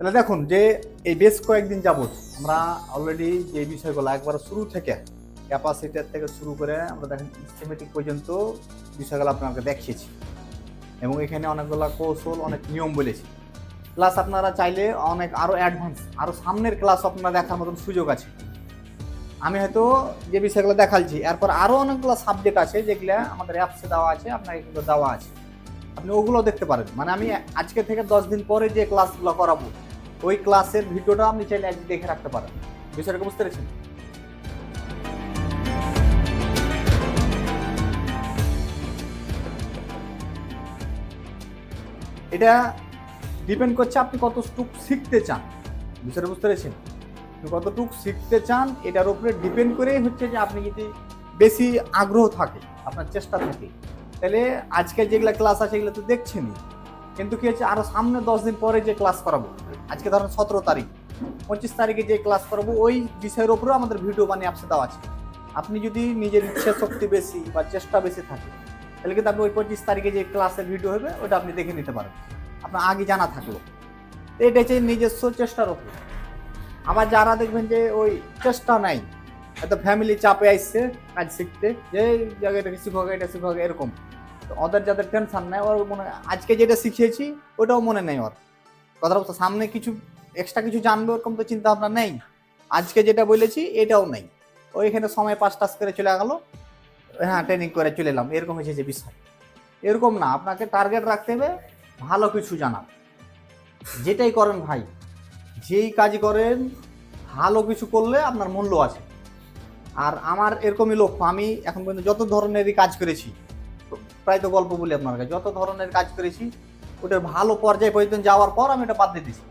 তাহলে দেখুন যে এই বেশ কয়েকদিন যাবত আমরা অলরেডি যে বিষয়গুলো একবার শুরু থেকে ক্যাপাসিটার থেকে শুরু করে আমরা দেখেন স্কিমেটিক পর্যন্ত বিষয়গুলো আপনাকে দেখিয়েছি এবং এখানে অনেকগুলো কৌশল অনেক নিয়ম বলেছি। প্লাস আপনারা চাইলে অনেক আরও অ্যাডভান্স আরও সামনের ক্লাস আপনারা দেখার মতন সুযোগ আছে। আমি হয়তো যে বিষয়গুলো দেখাচ্ছি এরপর আরও অনেকগুলো সাবজেক্ট আছে যেগুলো আমাদের অ্যাপসে দেওয়া আছে, আপনাকে কিন্তু দেওয়া আছে, আপনি ওগুলো দেখতে পারেন। মানে আমি আজকে থেকে 10 দিন পরে যে ক্লাসগুলো করাবো ওই ক্লাসের ভিডিওটা আপনি চাইলে আজ দেখে রাখতে পারেন। বিষয়টাকে বুঝতে পেরেছেন? এটা ডিপেন্ড করছে আপনি কতটুক শিখতে চান। বিষয়টা বুঝতে পেরেছেন? আপনি কতটুক শিখতে চান এটার উপরে ডিপেন্ড করেই হচ্ছে যে আপনি যদি বেশি আগ্রহ থাকে, আপনার চেষ্টা থাকে, তাহলে আজকে যেগুলো ক্লাস আছে এগুলো তো দেখছেনই, কিন্তু কি হচ্ছে আরো সামনে 10 দিন পরে যে ক্লাস করাবো, আজকে ধরেন 17 তারিখ, 25 তারিখে যে ক্লাস করাবো ওই বিষয়ের উপরেও আমাদের ভিডিও বানিয়ে অ্যাপসে দেওয়া আছে। আপনি যদি নিজের ইচ্ছা শক্তি বেশি বা চেষ্টা বেশি থাকে তাহলে কিন্তু আপনি ওই 25 তারিখে যে ক্লাসের ভিডিও হবে ওটা আপনি দেখে নিতে পারেন, আপনার আগে জানা থাকলো। এটা হচ্ছে নিজস্ব চেষ্টার উপর। আবার যারা দেখবেন যে ওই চেষ্টা নাই, হয়তো ফ্যামিলি চাপে আসছে কাজ শিখতে, যে জায়গায় এটা শিখোগে এটা শিখোগে এরকম, তো ওদের যাদের টেনশন নেই ওর মনে আজকে যেটা শিখিয়েছি ওটাও মনে নেই, ওর কথাটা বলতে সামনে কিছু এক্সট্রা কিছু জানবে ওরকম তো চিন্তা ভাবনা নেই, আজকে যেটা বলেছি এটাও নেই, ওইখানে সময় 5 টাস করে চলে গেল, হ্যাঁ ট্রেনিং করে চলে এলাম, এরকম হয়েছে যে বিষয়। এরকম না, আপনাকে টার্গেট রাখতে হবে ভালো কিছু জানার। যেটাই করেন ভাই, যেই কাজ করেন ভালো কিছু করলে আপনার মূল্য আছে। আর আমার এরকমই লক্ষ্য, আমি এখন পর্যন্ত যত ধরনেরই কাজ করেছি, প্রায় তো গল্প বলি আপনার কাছে, যত ধরনের কাজ করেছি ওটার ভালো পর্যায়ে পর্যন্ত যাওয়ার পর আমি এটা বাদ দিয়ে দিয়েছি।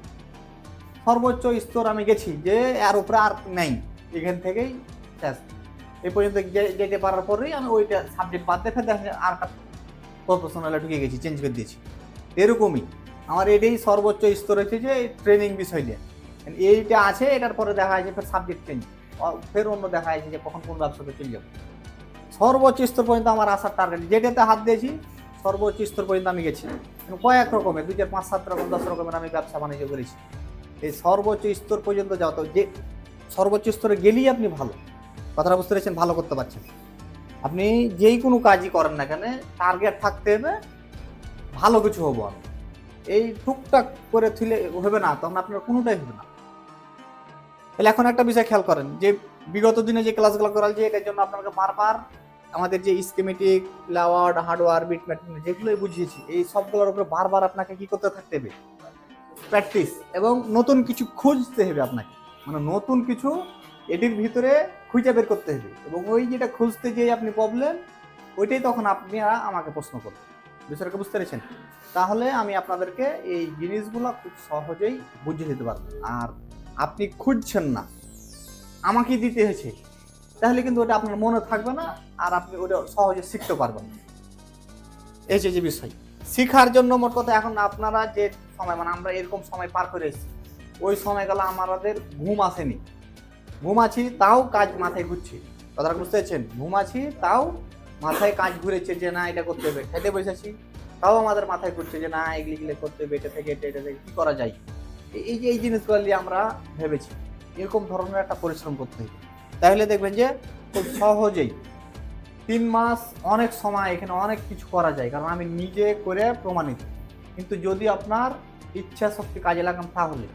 সর্বোচ্চ স্তর আমি গেছি যে এর উপরে আর নেই, এখান থেকেই শেষ, এই পর্যন্ত যেতে পারার পরেই আমি ওইটা সাবজেক্ট বাদ দিয়ে ফেলে আর প্রফেশনালে ঢুকে গেছি, চেঞ্জ করে দিয়েছি। এরকমই আমার এটাই সর্বোচ্চ স্তর হচ্ছে যে ট্রেনিং বিষয় নিয়ে এইটা আছে, এটার পরে দেখা যাচ্ছে ফের সাবজেক্ট চেঞ্জ, ফের অন্য দেখা যাচ্ছে যে কখন কোন ব্যবসাতে চলে যাবো। সর্বোচ্চ স্তর পর্যন্ত আমার আসার টার্গেট, যেটাতে হাত দিয়েছি সর্বোচ্চ স্তর পর্যন্ত আমি গেছি। কয়েক রকমের 2 4 5 7 রকম 10 রকমের আমি ব্যবসা বাণিজ্য করেছি। এই সর্বোচ্চ স্তর পর্যন্ত যাও, তো যে সর্বোচ্চ স্তরে গেলেই আপনি ভালো, কথাটা বুঝতে পেরেছেন, ভালো করতে পারছেন। আপনি যেই কোনো কাজই করেন না কেন টার্গেট থাকতে হবে ভালো কিছু হবো আমি, এই টুকটাক করে থুলে হবে না, তখন আপনার কোনোটাই হবে না। তাহলে এখন একটা বিষয় খেয়াল করেন যে বিগত দিনে যে ক্লাসগুলো করাল যে এটার জন্য আপনাকে বারবার আমাদের যে স্কিমেটিক লেআউট হার্ডওয়্যার বিটম্যাপ যেগুলোই বুঝিয়েছি এই সবগুলোর উপরে বারবার আপনাকে কি করতে থাকতে হবে, প্র্যাকটিস, এবং নতুন কিছু খুঁজতে হবে আপনাকে, মানে নতুন কিছু এটির ভিতরে খুঁজে বের করতে হবে, এবং ওই যেটা খুঁজতে যেয়ে আপনি প্রবলেম ওইটাই তখন আপনারা আমাকে প্রশ্ন করবেন। বিষয়টাকে বুঝতে পেরেছেন? তাহলে আমি আপনাদেরকে এই জিনিসগুলো খুব সহজেই বুঝিয়ে দিতে পারবো। আর আপনি খুঁজছেন না, আমাকে দিতে হয়েছে, তাহলে কিন্তু ওটা আপনার মনে থাকবে না, আর আপনি ওটা সহজে শিখতে পারবেন না। এই যে বিষয় শিখার জন্য মোট কথা এখন আপনারা যে সময়, মানে আমরা এরকম সময় পার করে এসেছি, ওই সময়গুলো আমাদের ঘুম আসেনি, ঘুম আছি তাও কাজ মাথায় ঘুরছে, কথাটা বুঝতে পেরেছেন? ঘুম আছি তাও মাথায় কাজ ঘুরেছে যে না এটা করতে হবে, খেতে বসেছি তাও আমাদের মাথায় ঘুরছে যে না এগুলি করতে হবে, এটা থেকে এটা থেকে কি করা যায়, এই যে এই জিনিসগুলো নিয়ে আমরা ভেবেছি এরকম ধরনের একটা পরিশ্রম করতে হবে। তাহলে দেখবেন যে খুব সহজেই 3 মাস অনেক সময় এখানে অনেক কিছু করা যায়, কারণ আমি নিজে করে প্রমাণিত। কিন্তু যদি আপনার ইচ্ছা শক্তি কাজে লাগান তাহলে,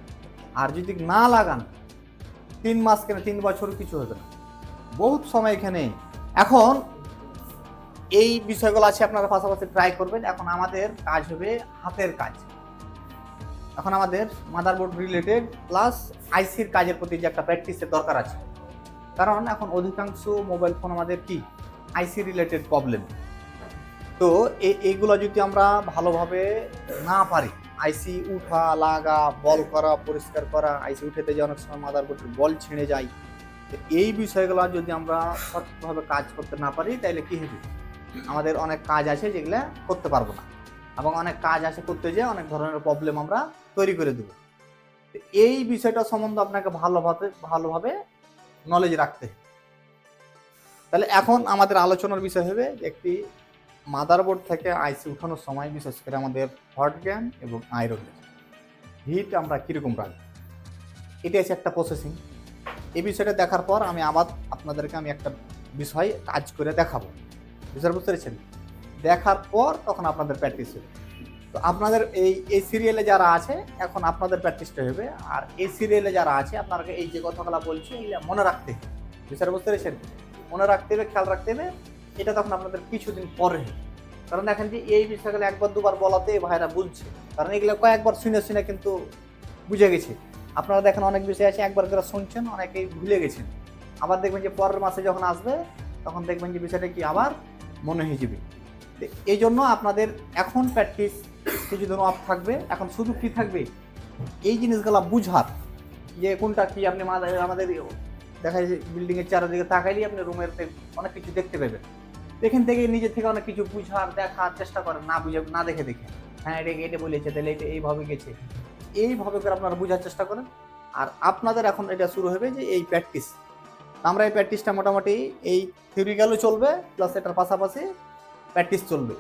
আর যদি না লাগান 3 মাস কেন 3 বছর কিছু হবে না, বহুত সময় এখানে। এখন এই বিষয়গুলো আছে আপনারা পাশাপাশি ট্রাই করবেন। এখন আমাদের কাজ হবে হাতের কাজ, এখন আমাদের মাদারবোর্ড রিলেটেড প্লাস আইসির কাজের প্রতি যে একটা প্র্যাকটিসের দরকার আছে, কারণ এখন অধিকাংশ মোবাইল ফোন আমাদের কি আইসি রিলেটেড প্রবলেম। তো এইগুলো যদি আমরা ভালোভাবে না পারি, আইসি উঠা লাগা বল করা পরিষ্কার করা, আইসি উঠেতে যে অনেক সময় মাদারবোর্ডের বল ছিঁড়ে যায়, এই বিষয়গুলো যদি আমরা সঠিকভাবে কাজ করতে না পারি তাহলে কি হবে, আমাদের অনেক কাজ আছে যেগুলো করতে পারবো না, এবং অনেক কাজ আছে করতে যেয়ে অনেক ধরনের প্রবলেম আমরা তৈরি করে দেবো। এই বিষয়টা সম্বন্ধে আপনাকে ভালোভাবে নলেজ রাখতে হবে। তাহলে এখন আমাদের আলোচনার বিষয় হবে একটি মাদারবোর্ড থেকে আইসি উঠানোর সময় বিশেষ করে আমাদের হট গ্যান এবং আয়রন গ্যান হিট আমরা কীরকম রাখবো, এটা হচ্ছে একটা প্রসেসিং। এই বিষয়টা দেখার পর আমি আবার আপনাদেরকে আমি একটা বিষয় কাজ করে দেখাবো, বিষয় বুঝতে পেরেছেন? দেখার পর তখন আপনাদের প্র্যাকটিস হবে। তো আপনাদের এই সিরিয়ালে যারা আছে এখন আপনাদের প্র্যাকটিসটা হবে, আর এই সিরিয়ালে যারা আছে আপনাকে এই যে কথাগুলো বলছি এগুলো মনে রাখতে হবে, বিষয়টা বুঝতে পেরেছেন? মনে রাখতে হবে, খেয়াল রাখতে হবে। এটা তখন আপনাদের কিছুদিন পরে হবে। কারণ দেখেন যে এই বিষয়গুলো একবার দুবার বলাতে ভাইরা বুঝছে, কারণ এগুলো কয়েকবার শুনে শুনে কিন্তু বুঝে গেছে। আপনারা দেখেন অনেক বিষয় আছে একবার করে শুনছেন, অনেকেই ভুলে গেছেন, আবার দেখবেন যে পরের মাসে যখন আসবে তখন দেখবেন যে বিষয়টা কি আবার মনে হয়ে যাবে। এই জন্য আপনাদের এখন প্র্যাকটিস কিছুদিন অফ থাকবে, এখন শুধু কি থাকবে এই জিনিসগুলো বুঝার, যে কোনটা কি আপনি আমাদের দেখা যায় বিল্ডিংয়ের চারিদিকে তাকাইলেই আপনি রুমের অনেক কিছু দেখতে পাবেন। এখান থেকে নিজে থেকে অনেক কিছু বুঝার দেখার চেষ্টা করেন, না বুঝে না দেখে দেখে, হ্যাঁ এটা বলেছে তাহলে এটা এইভাবে গেছে, এইভাবে করে আপনারা বোঝার চেষ্টা করেন। আর আপনাদের এখন এটা শুরু হবে যে এই প্র্যাকটিস। আমরা এই প্র্যাকটিসটা মোটামুটি এই থিওরিক্যালও চলবে, প্লাস এটার পাশাপাশি প্র্যাকটিস চলবে।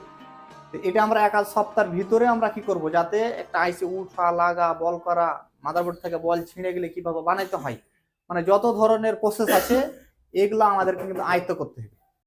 এটা আমরা এক আধ সপ্তাহের ভিতরে আমরা কি করব, যাতে একটা আইসি উঠা লাগা বল করা, মাদারবোর্ড থেকে বল ছিঁড়ে গেলে কিভাবে বানাইতে হয়, মানে যত ধরনের প্রসেস আছে এগুলো আমাদেরকে কিন্তু আয়ত্ত করতে হবে।